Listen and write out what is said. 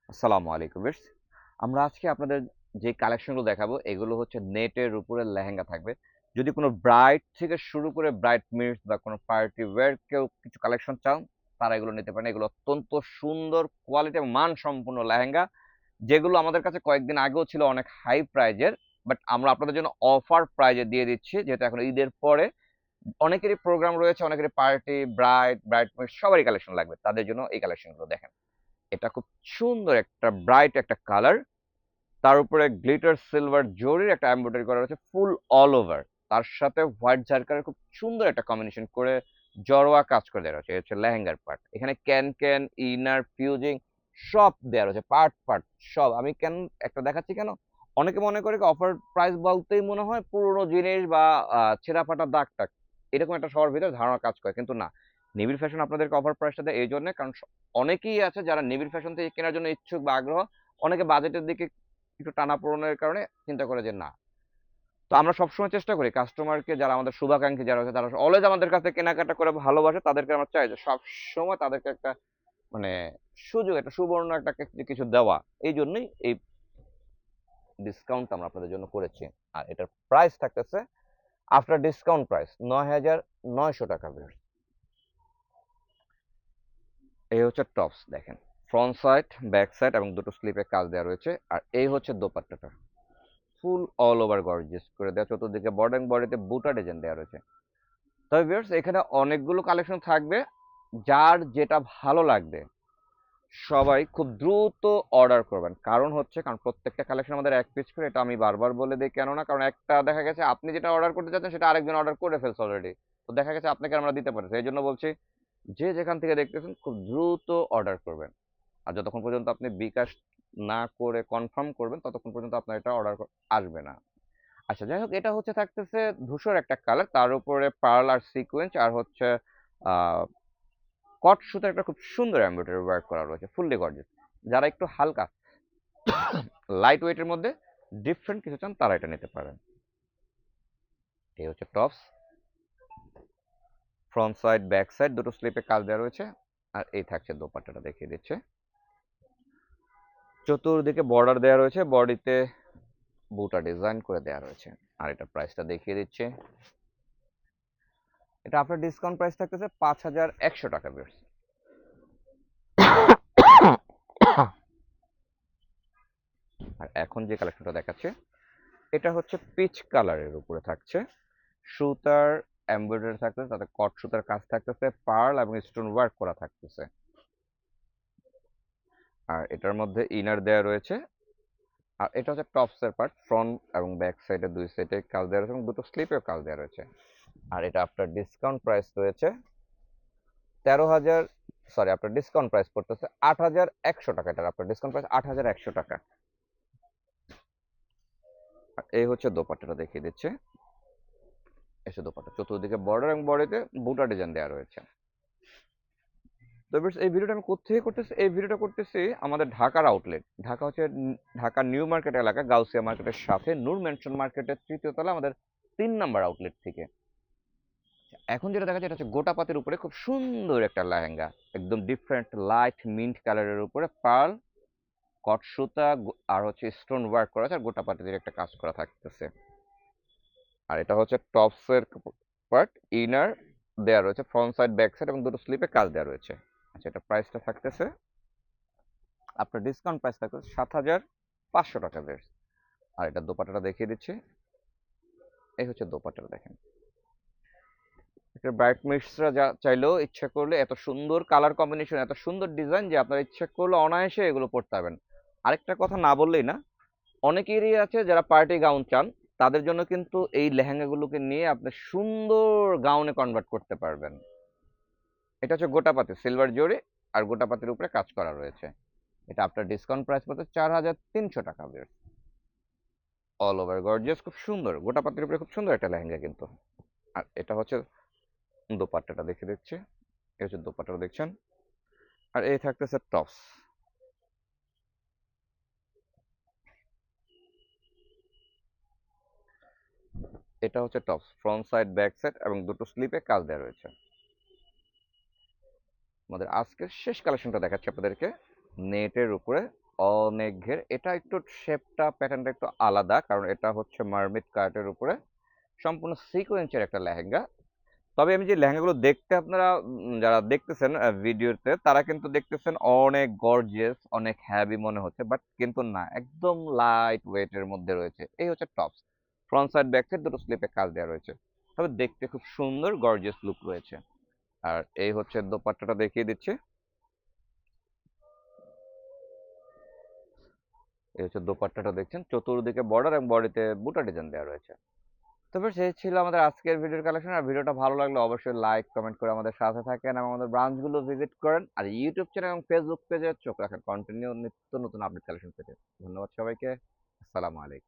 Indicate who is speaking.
Speaker 1: আসসালামু আলাইকুম ভিউয়ার্স। আমরা আজকে আপনাদের যে কালেকশনগুলো দেখাবো এগুলো হচ্ছে নেটের উপরে লেহেঙ্গা থাকবে। যদি কোনো ব্রাইড থেকে শুরু করে ব্রাইডমেইডস বা কোনো পার্টি ওয়্যার কেউ কিছু কালেকশন চান, তারা এগুলো নিতে পারেন। এগুলো অত্যন্ত সুন্দর কোয়ালিটি এবং মানসম্পন্ন লেহেঙ্গা, যেগুলো আমাদের কাছে কয়েকদিন আগেও ছিল অনেক হাই প্রাইজের। বাট আমরা আপনাদের জন্য অফার প্রাইজে দিয়ে দিচ্ছি, যেহেতু এখন ঈদের পরে অনেকেরই প্রোগ্রাম রয়েছে, অনেকেরই পার্টি, ব্রাইডমেইড সবারই কালেকশন লাগবে। তাদের জন্য এই কালেকশনগুলো দেখেন। এটা খুব সুন্দর একটা ব্রাইট একটা কালার, তার উপরে গ্লিটার সিলভার জরির একটা এমব্রয়ডারি করা রয়েছে ফুল অল ওভার। তার সাথে হোয়াইট জারকারের খুব সুন্দর একটা কম্বিনেশন করে জড়োয়া কাজ করে দেওয়া রয়েছে। এই হচ্ছে লেহেঙ্গার পার্ট। এখানে ক্যান ক্যান, ইনার, ফিউজিং সব দেওয়া রয়েছে, পার্ট পার্ট সব। আমি কেন একটা দেখাচ্ছি কেন, অনেকে মনে করে অফার প্রাইস বলতেই মনে হয় পুরোনো জিনিস বা ছেঁড়া ফাটা দাগ টাগ, এরকম একটা সবার ভিতরে ধারণা কাজ করে, কিন্তু না। নিবিড় ফ্যাশন আপনাদেরকে অফার প্রাইসটা দেয় এই জন্য, কারণ অনেকেই আছে যারা নিবিড় ফ্যাশন থেকে কেনার জন্য ইচ্ছুক বা আগ্রহ। অনেকে বাজেটের দিকে একটু টানাপোড়েনের কারণে চিন্তা করে যে না। তো আমরা সবসময় চেষ্টা করি কাস্টমারকে, যারা আমাদের শুভাকাঙ্ক্ষী যারা আছে, তারা অলওয়েজ আমাদের কাছে কেনাকাটা করে ভালোবাসে, তাদেরকে আমরা চাই যে সব সময় তাদেরকে একটা মানে সুযোগ, একটা সুবর্ণ একটা কিছু দেওয়া। এই জন্যই এই ডিসকাউন্ট আমরা আপনাদের জন্য করেছি। আর এটার প্রাইস থাকতেছে আফটার ডিসকাউন্ট প্রাইস ৯,৯০০ টাকা। এই হচ্ছে টপস দেখেন, ফ্রন্ট সাইড, ব্যাক সাইড এবং দুটো স্লিপে কাজ দেওয়া রয়েছে। আর এই হচ্ছে দোপাট্টাটা, ফুল অল ওভার গর্জিয়াস করে দেওয়া, চতুর্দিকে বর্ডার বডিতে বুটা ডিজাইন দেওয়া রয়েছে। তবে ভিউয়ার্স, এখানে অনেকগুলো কালেকশন থাকবে, যার যেটা ভালো লাগবে সবাই খুব দ্রুত অর্ডার করবেন। কারণ প্রত্যেকটা কালেকশন আমাদের এক পিস করে, এটা আমি বারবার বলে দিই কেন না, কারণ একটা দেখা গেছে আপনি যেটা অর্ডার করতে চাচ্ছেন সেটা আরেকজন অর্ডার করে ফেলছে অলরেডি। তো দেখা গেছে আপনাকে আমরা দিতে পারি, এই জন্য বলছি যে যেখান থেকে দেখতেছেন খুব দ্রুত অর্ডার করবেন। আর যতক্ষণ পর্যন্ত আপনি বিকাশ না করে কনফার্ম করবেন, ততক্ষণ পর্যন্ত আপনার এটা অর্ডার আসবে না। আচ্ছা, যাই হোক, এটা হচ্ছে থাকতেছে ধূসর একটা কালার, তার উপরে পার্ল আর সিকোয়েন্স আর হচ্ছে আহ কট সুতার একটা খুব সুন্দর এমব্রয়ডারি ওয়ার্ক করা রয়েছে, ফুললি গর্জিয়াস। যারা একটু হালকা লাইট ওয়েটের মধ্যে ডিফারেন্ট কিছু চান, তারা এটা নিতে পারেন। এই হচ্ছে tops, front side back side দুটো স্লিপে কাজ দেওয়া রয়েছে। আর এই থাকছে দোপাট্টাটা, দেখিয়ে দিচ্ছে। চতুর্দিকে বর্ডার দেওয়া রয়েছে, বডিতে বুটা ডিজাইন করে দেওয়া রয়েছে। আর এটা প্রাইসটা দেখিয়ে দিচ্ছে, এটা আপনার ডিসকাউন্ট প্রাইস থাকতেছে ৫,১০০ টাকা ভিউয়ার্স। আর এখন যে কালেকশনটা দেখাচ্ছে, এটা হচ্ছে পিচ কালারের উপরে থাকছে, সুতার এমব্রয়ডারি থাকতেছে, তাতে কট সুতার কাজ থাকতেছে, পার্ল এবং স্টোন ওয়ার্ক করা থাকতেছে। আর এটার মধ্যে ইনার দেওয়া রয়েছে। আর এটা হচ্ছে টপসের পার্ট, ফ্রন্ট এবং ব্যাক সাইডে দুই সাইডে কাজ দেওয়া রয়েছে এবং দুটো স্লিপেও কাজ দেওয়া রয়েছে। আর এটা আপনার ডিসকাউন্ট প্রাইস রয়েছে ১৩,০০০, সরি, আপনার ডিসকাউন্ট প্রাইস পড়তেছে ৮,১০০ টাকা। এটা আপনার ডিসকাউন্ট প্রাইস ৮,১০০ টাকা। আর এই হচ্ছে দোপাট্টাটা দেখিয়ে দিচ্ছে, এসে দোপাট্টা চতুর্দিকে বর্ডার এবং বডিতে বুটা ডিজাইন দেওয়া রয়েছে। তো ভিউয়ার্স, এই ভিডিওটা আমি কোত্থেকে করতেছি, এই ভিডিওটা করতেছি আমাদের ঢাকার আউটলেট। ঢাকা হচ্ছে ঢাকা নিউ মার্কেট এলাকা, গাউসিয়া মার্কেটের সাথে নূর মেনশন মার্কেটের তৃতীয় তলা, আমাদের ৩ নম্বর আউটলেট থেকে। এখন যেটা দেখা যায়, এটা হচ্ছে গোটাপাতের উপরে খুব সুন্দর একটা লেহেঙ্গা, একদম ডিফারেন্ট লাইট মিন্ট কালারের উপরে পার্ল, কট সুতা আর হচ্ছে স্টোন ওয়ার্ক করা আছে, আর গোটাপাতের একটা কাজ করা থাকতেছে। আর এটা হচ্ছে টপসের পার্ট, ইনার দেওয়া রয়েছে, ফ্রন্ট সাইড ব্যাক সাইড এবং দুটো স্লিপে কাজ দেওয়া রয়েছে। আচ্ছা, এটা প্রাইসটা থাকতেছে, আপনার ডিসকাউন্ট প্রাইস থাকতেছে ৭,৫০০ টাকা বেশ। আর এটা দোপাট্টাটা দেখিয়ে দিচ্ছি, এই হচ্ছে দোপাট্টাটা দেখেন। এটা ব্রাইডমেইডসরা যা চাইলেও ইচ্ছা করলে এত সুন্দর কালার কম্বিনেশন, এত সুন্দর ডিজাইন, যে আপনারা ইচ্ছা করলে অনায়াসে এগুলো পড়তে পারবেন। আরেকটা কথা না বললেই না, অনেকেরই আছে যারা পার্টি গাউন চান, তাদের জন্য কিন্তু এই লেহেঙ্গাগুলোকে নিয়ে আপনি সুন্দর গাউনে কনভার্ট করতে পারবেন। এটা হচ্ছে গোটাপাতি সিলভার জরি, আর গোটাপাতির উপরে কাজ করা রয়েছে। এটা আপনার ডিসকাউন্ট প্রাইস পড়ছে ৪,৩০০ টাকা বের, অল ওভার গর্জিয়াস, খুব সুন্দর গোটাপাতির উপরে খুব সুন্দর একটা লেহেঙ্গা কিন্তু। আর এটা হচ্ছে দোপাট্টাটা দেখে দিচ্ছি, এই হচ্ছে দোপাট্টাটা দেখছেন। আর এই থাকতেছে টপস, এটা হচ্ছে tops, front side back side এবং দুটো স্লিপে কাজ দেওয়া রয়েছে। আমাদের আজকের শেষ কালেকশনটা দেখাচ্ছি আপনাদেরকে, নেটের উপরে অনেক ঘের। এটা একটু শেপটা প্যাটার্নটা একটু আলাদা, কারণ এটা হচ্ছে মারমিট কাটের উপরে সম্পূর্ণ সিকোয়েন্সের একটা লেহেঙ্গা। তবে আমি যে লেহেঙ্গাগুলো দেখতে আপনারা যারা দেখতেছেন ভিডিওতে, তারা কিন্তু দেখতেছেন অনেক গর্জিয়াস, অনেক হ্যাভি মনে হচ্ছে, বাট কিন্তু না, একদম লাইট ওয়েটের মধ্যে রয়েছে। এই হচ্ছে tops, front side back side দুটো স্লিপে কাজ দেওয়া রয়েছে, তবে দেখতে খুব সুন্দর গর্জিয়াস লুক রয়েছে। আর এই হচ্ছে দোপাট্টাটা দেখিয়ে দিচ্ছি। এই হচ্ছে দোপাট্টাটা, দেখছেন চতুর্দিকে বর্ডার এবং বডিতে বুটা ডিজাইন দেওয়া রয়েছে। তবে সেই ছিল আমাদের আজকের ভিডিওর কালেকশন। আর ভিডিওটা ভালো লাগলে অবশ্যই লাইক কমেন্ট করে আমাদের সাথে থাকেন এবং আমাদের ব্রাঞ্চগুলো ভিজিট করেন। আর ইউটিউব চ্যানেল এবং ফেসবুক পেজে চোখ রাখেন কন্টিনিউ নিত্য নতুন আপডেট কালেকশন পেতে। ধন্যবাদ সবাইকে। আসসালামু আলাইকুম।